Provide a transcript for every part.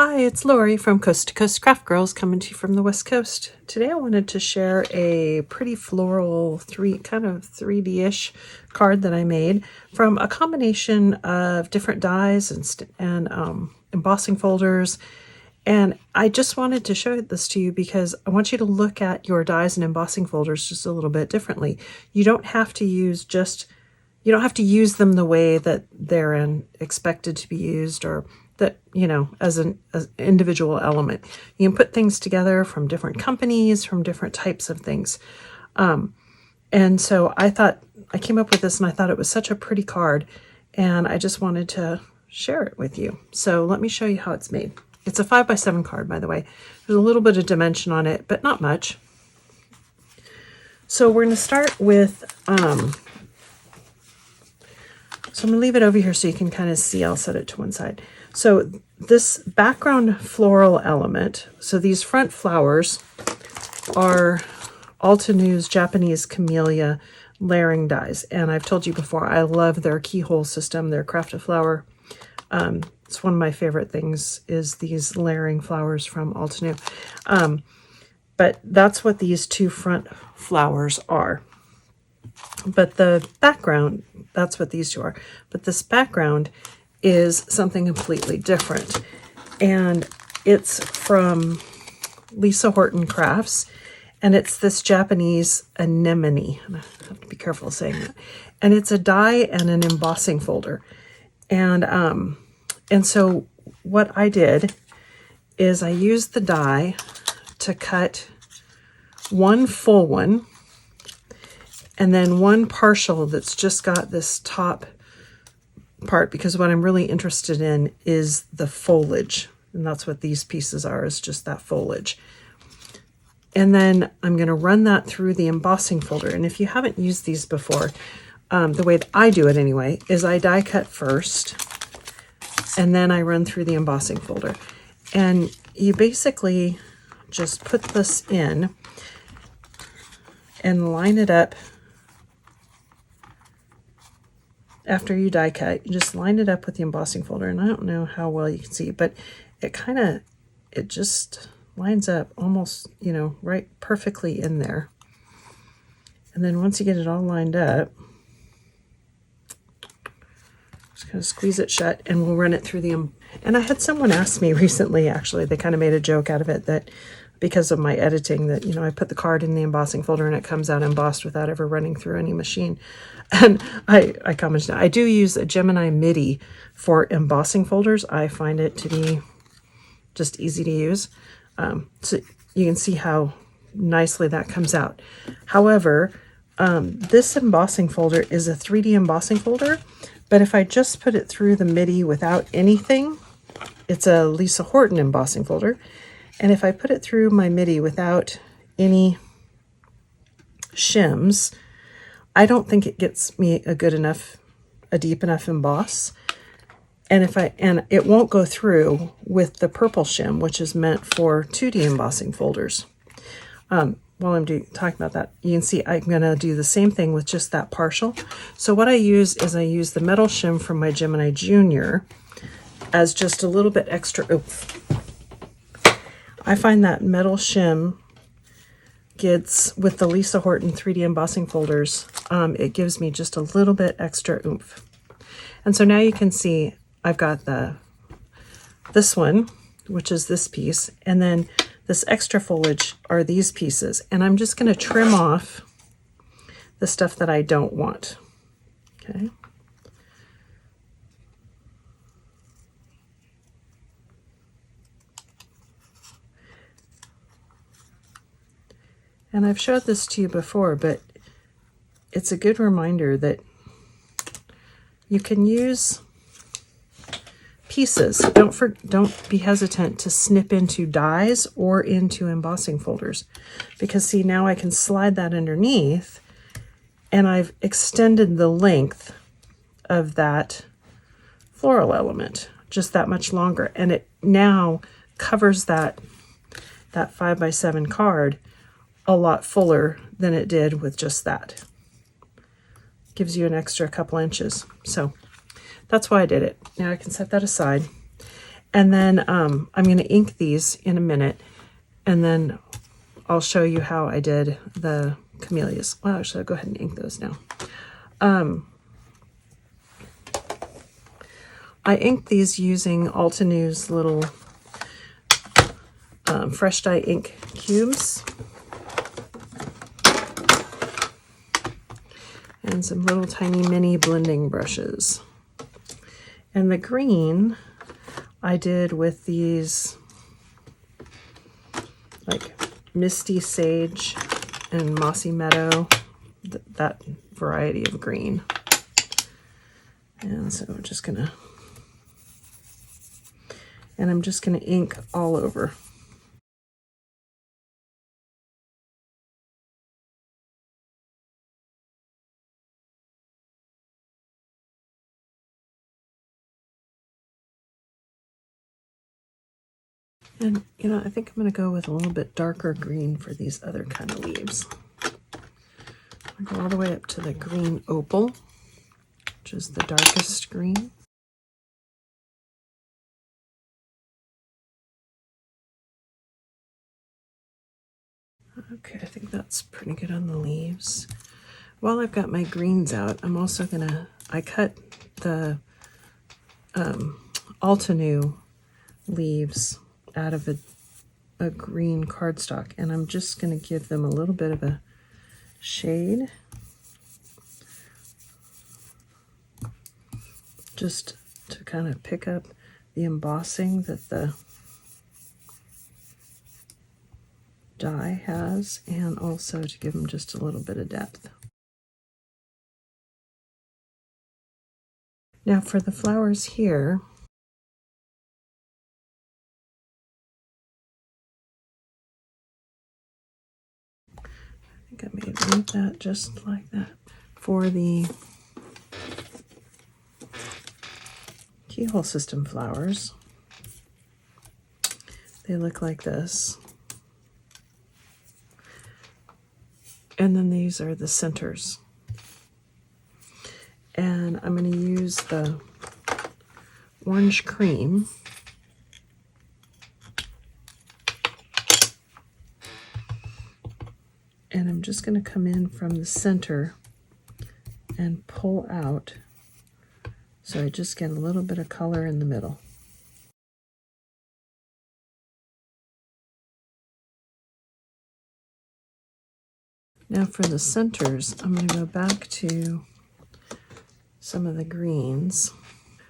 Hi, it's Lori from Coast to Coast Craft Girls coming to you from the West Coast. Today I wanted to share a pretty floral kind of 3D-ish card that I made from a combination of different dies and embossing folders. And I just wanted to show this to you because I want you to look at your dies and embossing folders just a little bit differently. You don't have to use them the way that they're expected to be used, or that, as an individual element. You can put things together from different companies, from different types of things. And so I came up with this and I thought it was such a pretty card, and I just wanted to share it with you. So let me show you how it's made. It's a 5x7 card, by the way. There's a little bit of dimension on it, but not much. So we're going to start with, so I'm going to leave it over here so you can kind of see. I'll set it to one side. So this background floral element, so these front flowers are Altenews Japanese Camellia layering dies. And I've told you before, I love their keyhole system, their crafted flower. It's one of my favorite things is these layering flowers from Altenews. But that's what these two front flowers are. But the background, that's what these two are. But this background is something completely different. And it's from Lisa Horton Crafts. And it's this Japanese anemone. I have to be careful saying that. And it's a die and an embossing folder. And so what I did is I used the die to cut one full one, and then one partial that's just got this top part, because what I'm really interested in is the foliage. And that's what these pieces are, is just that foliage. And then I'm going to run that through the embossing folder. And if you haven't used these before, the way that I do it anyway, is I die cut first, and then I run through the embossing folder. And you basically just put this in and line it up. After you die cut, you just line it up with the embossing folder. And I don't know how well you can see, but it just lines up almost, right perfectly in there. And then once you get it all lined up, just kind of squeeze it shut, and we'll run it through and I had someone ask me recently, actually, they kind of made a joke out of it, that because of my editing, that, I put the card in the embossing folder and it comes out embossed without ever running through any machine. And I commented, I do use a Gemini MIDI for embossing folders. I find it to be just easy to use. So you can see how nicely that comes out. However, this embossing folder is a 3D embossing folder, but if I just put it through the MIDI without anything, it's a Lisa Horton embossing folder. And if I put it through my MIDI without any shims, I don't think it gets me a deep enough emboss. And it won't go through with the purple shim, which is meant for 2D embossing folders. While I'm talking about that, you can see I'm going to do the same thing with just that partial. So what I use is the metal shim from my Gemini Junior as just a little bit extra oomph. I find that metal shim gets, with the Lisa Horton 3D embossing folders, it gives me just a little bit extra oomph. And so now you can see I've got this one, which is this piece, and then this extra foliage are these pieces. And I'm just going to trim off the stuff that I don't want. Okay. And I've showed this to you before, but it's a good reminder that you can use pieces. Don't be hesitant to snip into dies or into embossing folders, because see, now I can slide that underneath, and I've extended the length of that floral element just that much longer, and it now covers that 5x7 card a lot fuller than it did with just that. Gives you an extra couple inches. So that's why I did it. Now I can set that aside. And then I'm going to ink these in a minute, and then I'll show you how I did the camellias. Well, actually, I'll go ahead and ink those now. I inked these using Altenew's little fresh dye ink cubes and some little tiny mini blending brushes. And the green I did with these like Misty Sage and Mossy Meadow, that variety of green. And so I'm just gonna ink all over. And, you know, I think I'm going to go with a little bit darker green for these other kind of leaves. I'll go all the way up to the green opal, which is the darkest green. Okay, I think that's pretty good on the leaves. While I've got my greens out, I'm also I cut the Altenew leaves out of a green cardstock, and I'm just going to give them a little bit of a shade, just to kind of pick up the embossing that the die has, and also to give them just a little bit of depth. Now for the flowers here, I think I may leave that just like that. For the keyhole system flowers, they look like this. And then these are the centers. And I'm going to use the orange cream and I'm just going to come in from the center and pull out so I just get a little bit of color in the middle. Now for the centers, I'm going to go back to some of the greens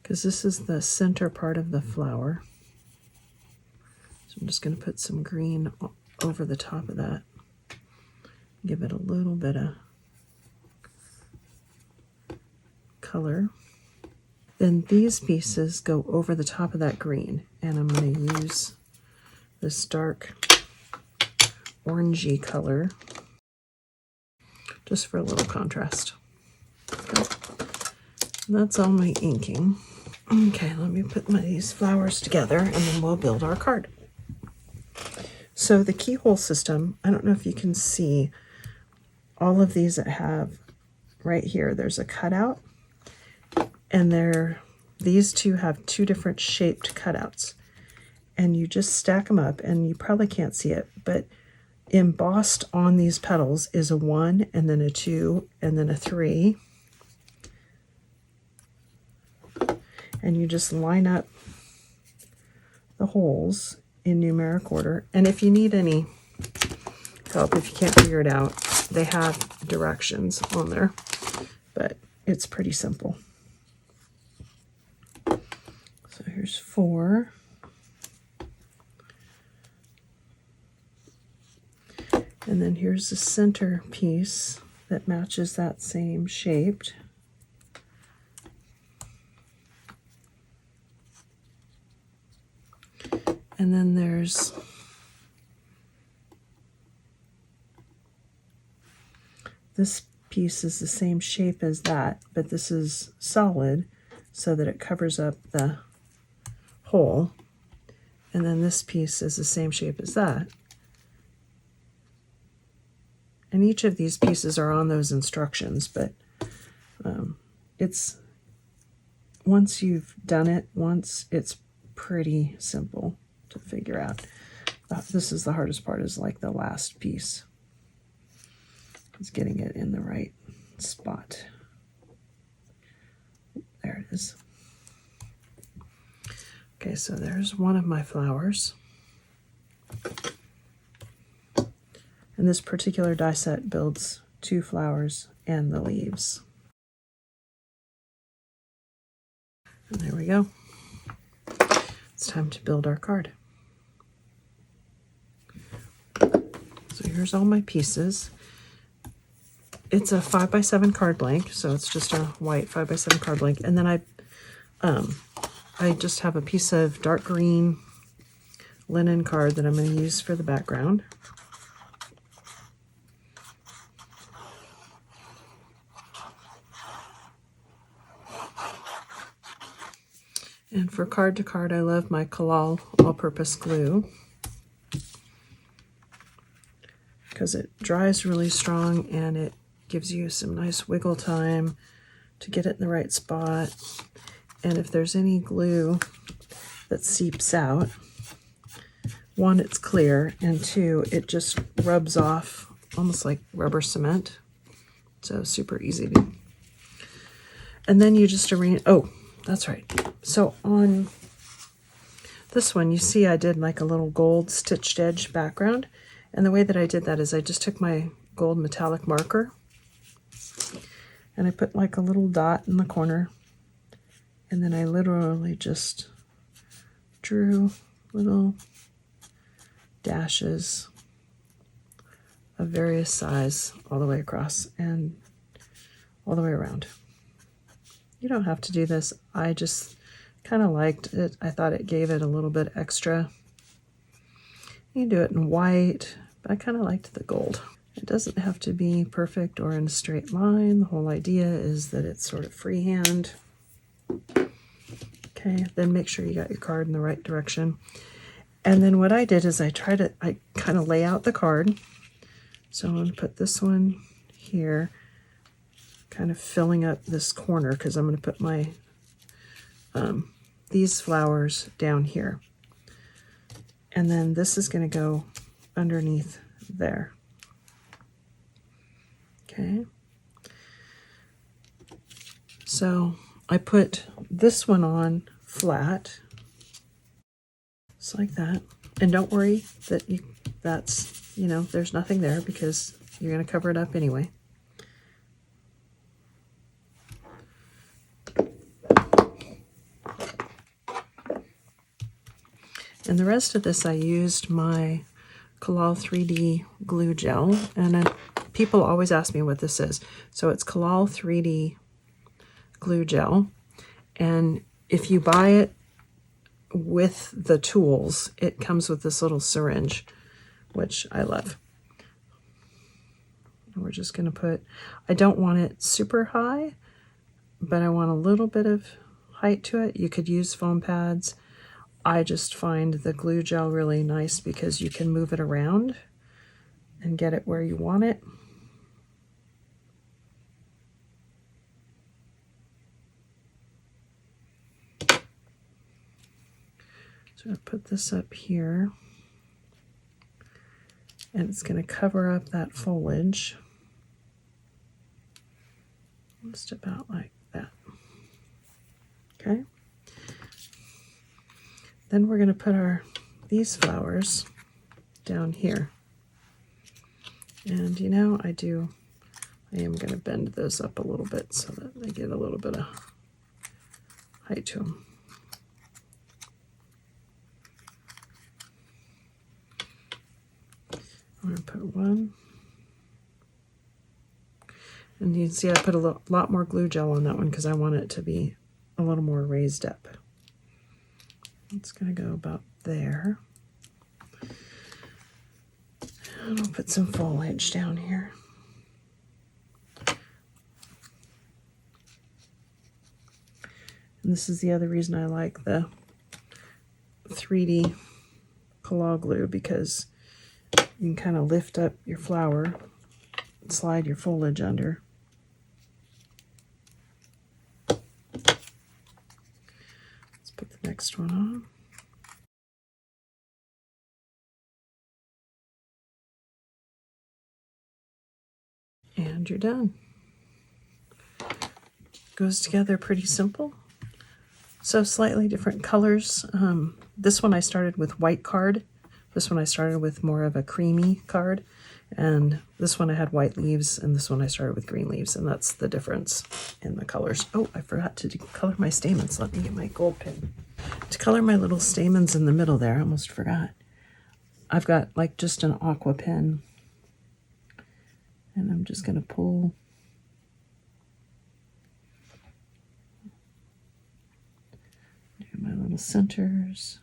because this is the center part of the flower. So I'm just going to put some green over the top of that. Give it a little bit of color. Then these pieces go over the top of that green, and I'm going to use this dark orangey color just for a little contrast. Okay. That's all my inking. Okay, let me put these flowers together and then we'll build our card. So the keyhole system, I don't know if you can see all of these that have right here, there's a cutout, and these two have two different shaped cutouts. And you just stack them up, and you probably can't see it, but embossed on these petals is a 1 and then a 2 and then a 3. And you just line up the holes in numeric order. And if you need any help, if you can't figure it out, they have directions on there, but it's pretty simple. So here's 4. And then here's the center piece that matches that same shaped. And then there's this piece is the same shape as that, but this is solid so that it covers up the hole. And then this piece is the same shape as that. And each of these pieces are on those instructions, but it's once you've done it once, it's pretty simple to figure out. This is the hardest part, is like the last piece. It's getting it in the right spot. There it is. Okay, so there's one of my flowers. And this particular die set builds 2 flowers and the leaves. And there we go. It's time to build our card. So here's all my pieces. It's a 5x7 card blank, so it's just a white 5x7 card blank. And then I just have a piece of dark green linen card that I'm going to use for the background. And for card to card, I love my Kalal all-purpose glue because it dries really strong and it gives you some nice wiggle time to get it in the right spot. And if there's any glue that seeps out, 1, it's clear, and 2, it just rubs off almost like rubber cement. So super easy to. And then you just arrange, oh, that's right. So on this one, you see I did like a little gold stitched edge background. And the way that I did that is I just took my gold metallic marker and I put like a little dot in the corner. And then I literally just drew little dashes of various size all the way across and all the way around. You don't have to do this. I just kind of liked it. I thought it gave it a little bit extra. You can do it in white, but I kind of liked the gold. It doesn't have to be perfect or in a straight line. The whole idea is that it's sort of freehand. Okay, then make sure you got your card in the right direction. And then what I did is I kind of lay out the card. So I'm going to put this one here, kind of filling up this corner because I'm going to put my these flowers down here. And then this is going to go underneath there. Okay. So I put this one on flat, just like that. And don't worry that there's nothing there because you're going to cover it up anyway. And the rest of this I used my Kalal 3D glue gel, and people always ask me what this is. So it's Kalal 3D glue gel, and if you buy it with the tools, it comes with this little syringe, which I love. And we're just going to put, I don't want it super high, but I want a little bit of height to it. You could use foam pads. I just find the glue gel really nice because you can move it around and get it where you want it. So I put this up here and it's going to cover up that foliage just about like that. Okay. Then we're going to put these flowers down here. And I am going to bend those up a little bit so that they get a little bit of height to them. I'm going to put one. And you can see I put a lot more glue gel on that one because I want it to be a little more raised up. It's going to go about there. And I'll put some foliage down here. And this is the other reason I like the 3D Kalal glue, because you can kind of lift up your flower and slide your foliage under. Let's put the next one on. And you're done. Goes together pretty simple. So slightly different colors. This one I started with white card. This one I started with more of a creamy card. And this one I had white leaves, and this one I started with green leaves, and that's the difference in the colors. Oh, I forgot to color my stamens. Let me get my gold pen. To color my little stamens in the middle there, I almost forgot. I've got like just an aqua pen, and I'm just going to pull my little centers,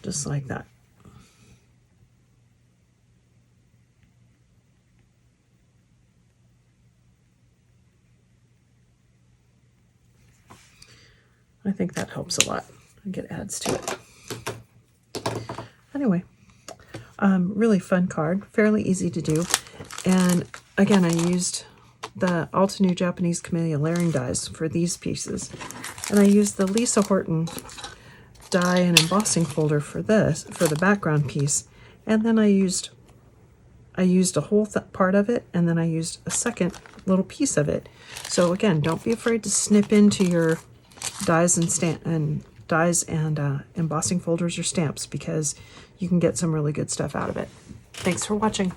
just like that. I think that helps a lot. I think it adds to it. Anyway, really fun card, fairly easy to do. And again, I used the Alta New Japanese Camellia layering dies for these pieces. And I used the Lisa Horton die and embossing folder for this, for the background piece. And then I used a whole part of it, and then I used a second little piece of it. So again, don't be afraid to snip into your dies and embossing folders or stamps, because you can get some really good stuff out of it. Thanks for watching.